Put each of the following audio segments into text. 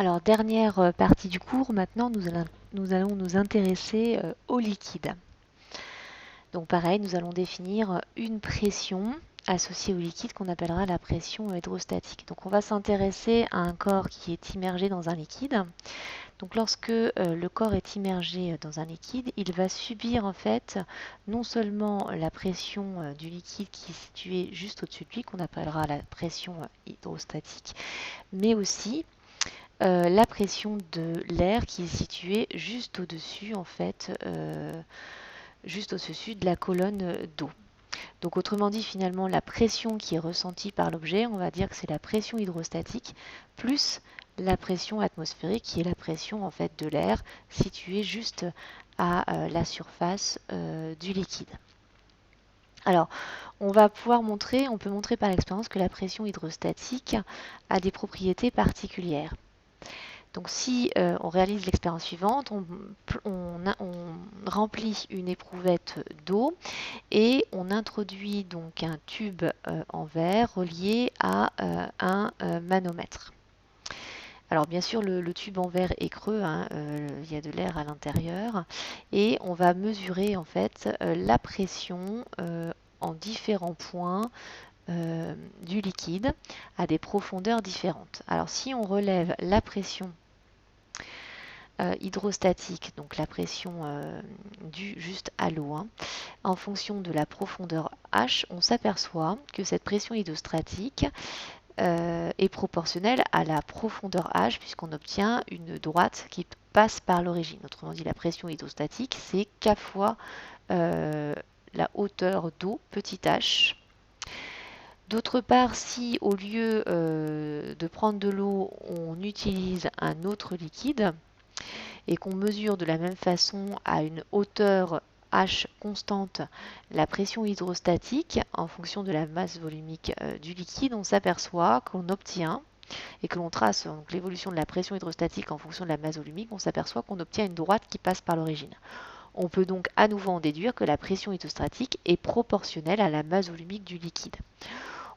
Alors, dernière partie du cours, maintenant nous allons nous intéresser au liquide. Donc pareil, nous allons définir une pression associée au liquide qu'on appellera la pression hydrostatique. Donc on va s'intéresser à un corps qui est immergé dans un liquide. Donc lorsque le corps est immergé dans un liquide, il va subir en fait non seulement la pression du liquide qui est située juste au-dessus de lui, qu'on appellera la pression hydrostatique, mais aussi la pression de l'air qui est située juste au-dessus, en fait, juste au-dessus de la colonne d'eau. Donc autrement dit, finalement, la pression qui est ressentie par l'objet, on va dire que c'est la pression hydrostatique plus la pression atmosphérique qui est la pression en fait de l'air située juste à la surface du liquide. Alors, on peut montrer par l'expérience que la pression hydrostatique a des propriétés particulières. Donc si on réalise l'expérience suivante, on remplit une éprouvette d'eau et on introduit donc un tube en verre relié à un manomètre. Alors bien sûr le tube en verre est creux, hein, il y a de l'air à l'intérieur et on va mesurer en fait la pression en différents points du liquide à des profondeurs différentes. Alors si on relève la pression hydrostatique, donc la pression due juste à l'eau, hein, en fonction de la profondeur H, on s'aperçoit que cette pression hydrostatique est proportionnelle à la profondeur H puisqu'on obtient une droite qui passe par l'origine. Autrement dit, la pression hydrostatique, c'est K fois la hauteur d'eau, petit h. D'autre part, si au lieu de prendre de l'eau, on utilise un autre liquide et qu'on mesure de la même façon à une hauteur H constante la pression hydrostatique en fonction de la masse volumique du liquide, on s'aperçoit qu'on obtient, et que l'on trace l'évolution de la pression hydrostatique en fonction de la masse volumique, on s'aperçoit qu'on obtient une droite qui passe par l'origine. On peut donc à nouveau en déduire que la pression hydrostatique est proportionnelle à la masse volumique du liquide.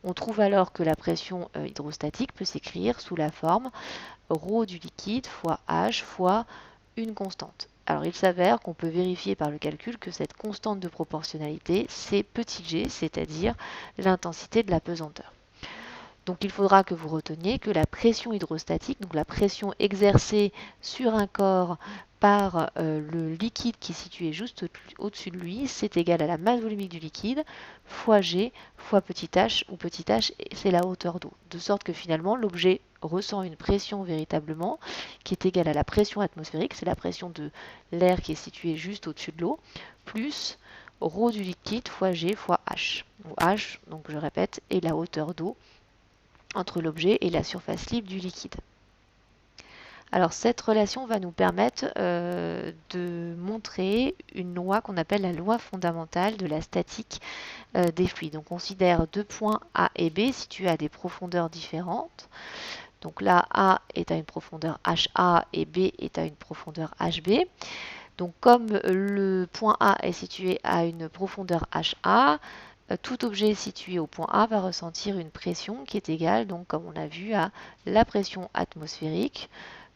On trouve alors que la pression hydrostatique peut s'écrire sous la forme ρ du liquide fois H fois une constante. Alors il s'avère qu'on peut vérifier par le calcul que cette constante de proportionnalité, c'est petit g, c'est-à-dire l'intensité de la pesanteur. Donc il faudra que vous reteniez que la pression hydrostatique, donc la pression exercée sur un corps par le liquide qui est situé juste au-dessus de lui, c'est égal à la masse volumique du liquide fois G fois petit h, où petit h c'est la hauteur d'eau. De sorte que finalement l'objet ressent une pression véritablement qui est égale à la pression atmosphérique, c'est la pression de l'air qui est situé juste au-dessus de l'eau, plus ρ du liquide fois G fois H. Où H, donc je répète, est la hauteur d'eau entre l'objet et la surface libre du liquide. Alors cette relation va nous permettre de montrer une loi qu'on appelle la loi fondamentale de la statique des fluides. On considère deux points A et B situés à des profondeurs différentes. Donc là, A est à une profondeur HA et B est à une profondeur HB. Donc comme le point A est situé à une profondeur HA, tout objet situé au point A va ressentir une pression qui est égale, donc comme on a vu, à la pression atmosphérique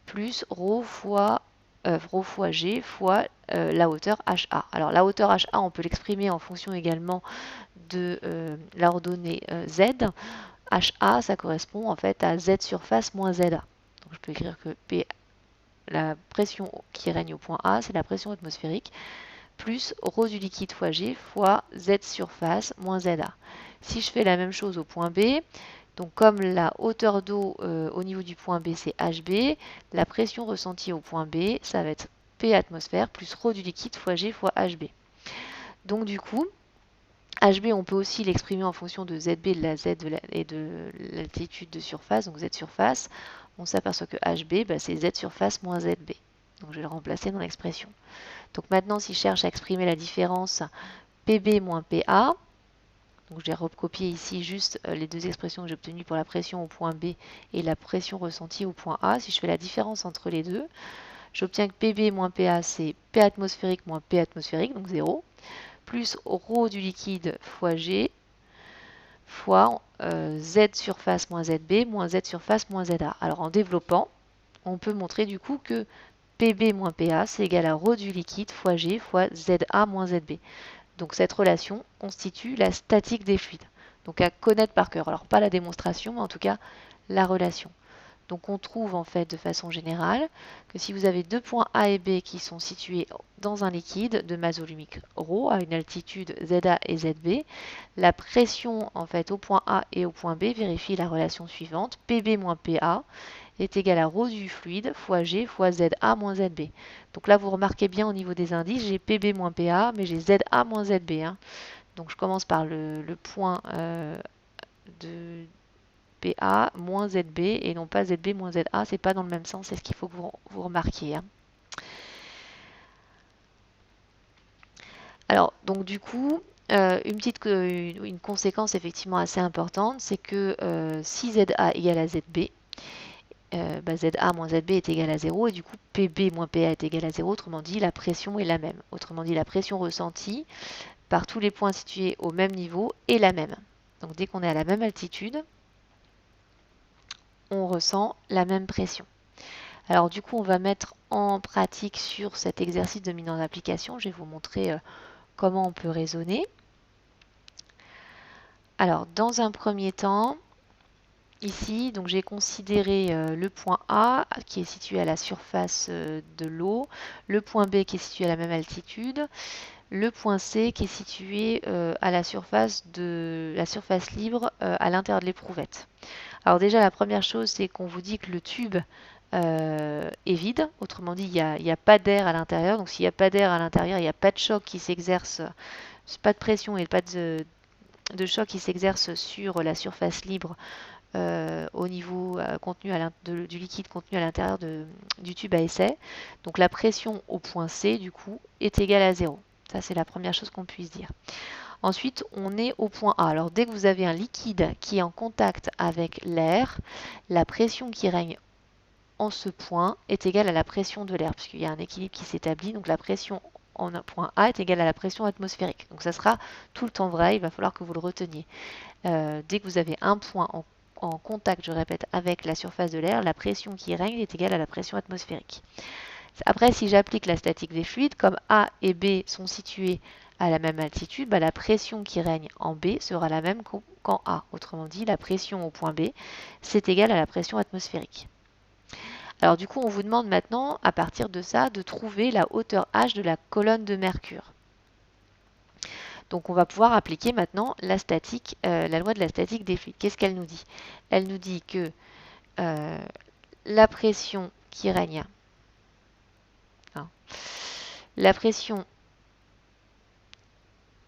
plus ρ fois G fois la hauteur HA. Alors la hauteur HA, on peut l'exprimer en fonction également de l'ordonnée Z. HA, ça correspond en fait à Z surface moins ZA. Donc je peux écrire que P, la pression qui règne au point A, c'est la pression atmosphérique, plus ρ du liquide fois G fois Z surface moins ZA. Si je fais la même chose au point B, donc comme la hauteur d'eau au niveau du point B c'est HB, la pression ressentie au point B, ça va être P atmosphère plus ρ du liquide fois G fois HB. Donc du coup, HB on peut aussi l'exprimer en fonction de ZB de la Z et de l'altitude de surface, donc Z surface. On s'aperçoit que HB, c'est Z surface moins ZB. Donc je vais le remplacer dans l'expression. Donc maintenant, si je cherche à exprimer la différence PB moins PA, donc je vais recopier ici juste les deux expressions que j'ai obtenues pour la pression au point B et la pression ressentie au point A. Si je fais la différence entre les deux, j'obtiens que PB moins PA, c'est P atmosphérique moins P atmosphérique, donc 0, plus ρ du liquide fois G fois Z surface moins ZB moins Z surface moins ZA. Alors en développant, on peut montrer du coup que PB moins PA, c'est égal à ρ du liquide fois G fois ZA moins ZB. Donc cette relation constitue la statique des fluides. Donc à connaître par cœur. Alors pas la démonstration, mais en tout cas la relation. Donc on trouve en fait de façon générale que si vous avez deux points A et B qui sont situés dans un liquide de masse volumique ρ à une altitude ZA et ZB, la pression en fait au point A et au point B vérifie la relation suivante, PB moins PA est égal à ρ du fluide fois G fois ZA moins ZB. Donc là vous remarquez bien au niveau des indices, j'ai PB moins PA, mais j'ai ZA moins ZB. Hein. Donc je commence par le point de PA moins ZB et non pas ZB moins ZA, c'est pas dans le même sens, c'est ce qu'il faut que vous remarquiez. Hein. Alors, donc du coup, une conséquence effectivement assez importante, c'est que si ZA égale à ZB, ZA moins ZB est égal à 0 et du coup PB moins PA est égal à 0, autrement dit la pression est la même. Autrement dit la pression ressentie par tous les points situés au même niveau est la même. Donc dès qu'on est à la même altitude, on ressent la même pression. Alors du coup, on va mettre en pratique sur cet exercice de mise en application. Je vais vous montrer comment on peut raisonner. Alors, dans un premier temps, ici, donc j'ai considéré le point A qui est situé à la surface de l'eau, le point B qui est situé à la même altitude, le point C qui est situé à la surface libre à l'intérieur de l'éprouvette. Alors déjà, la première chose, c'est qu'on vous dit que le tube est vide. Autrement dit, il n'y a pas d'air à l'intérieur. Donc s'il n'y a pas d'air à l'intérieur, il n'y a pas de choc qui s'exerce, pas de pression et pas de choc qui s'exerce sur la surface libre au niveau du liquide contenu à l'intérieur du tube à essai. Donc la pression au point C, du coup, est égale à 0. Ça, c'est la première chose qu'on puisse dire. Ensuite, on est au point A. Alors, dès que vous avez un liquide qui est en contact avec l'air, la pression qui règne en ce point est égale à la pression de l'air, puisqu'il y a un équilibre qui s'établit. Donc, la pression en un point A est égale à la pression atmosphérique. Donc, ça sera tout le temps vrai. Il va falloir que vous le reteniez. Dès que vous avez un point en contact, je répète, avec la surface de l'air, la pression qui règne est égale à la pression atmosphérique. Après, si j'applique la statique des fluides, comme A et B sont situés à la même altitude, la pression qui règne en B sera la même qu'en A. Autrement dit, la pression au point B, c'est égal à la pression atmosphérique. Alors du coup, on vous demande maintenant, à partir de ça, de trouver la hauteur H de la colonne de mercure. Donc on va pouvoir appliquer maintenant la loi de la statique des fluides. Qu'est-ce qu'elle nous dit? Elle nous dit que la pression qui règne, la pression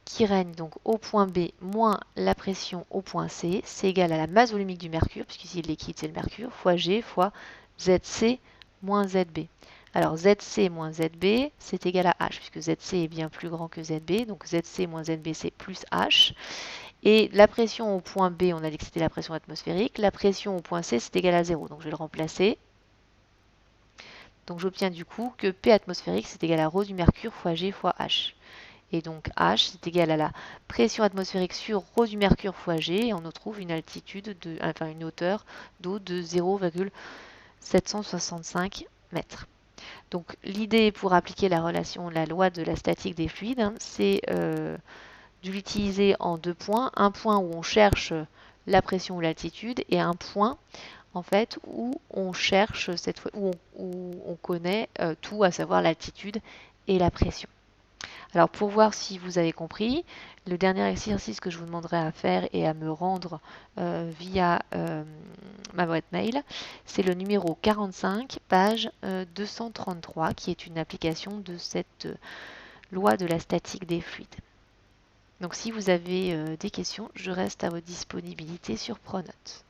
qui règne donc au point B moins la pression au point C, c'est égal à la masse volumique du mercure, puisqu'ici le liquide c'est le mercure, fois G fois ZC moins ZB. Alors ZC moins ZB, c'est égal à H, puisque ZC est bien plus grand que ZB, donc ZC moins ZB c'est plus H. Et la pression au point B, on a dit que c'était la pression atmosphérique, la pression au point C c'est égal à 0, donc je vais le remplacer. Donc j'obtiens du coup que P atmosphérique c'est égal à ρ du mercure fois G fois H. Et donc H c'est égal à la pression atmosphérique sur ρ du mercure fois G, et on trouve une une hauteur d'eau de 0,765 mètres. Donc l'idée pour appliquer la loi de la statique des fluides, c'est de l'utiliser en deux points. Un point où on cherche la pression ou l'altitude, et un point en fait où on cherche cette fois où on connaît tout, à savoir l'altitude et la pression. Alors pour voir si vous avez compris, le dernier exercice que je vous demanderai à faire et à me rendre via ma boîte mail, c'est le numéro 45, page 233, qui est une application de cette loi de la statique des fluides. Donc si vous avez des questions, je reste à votre disponibilité sur Pronote.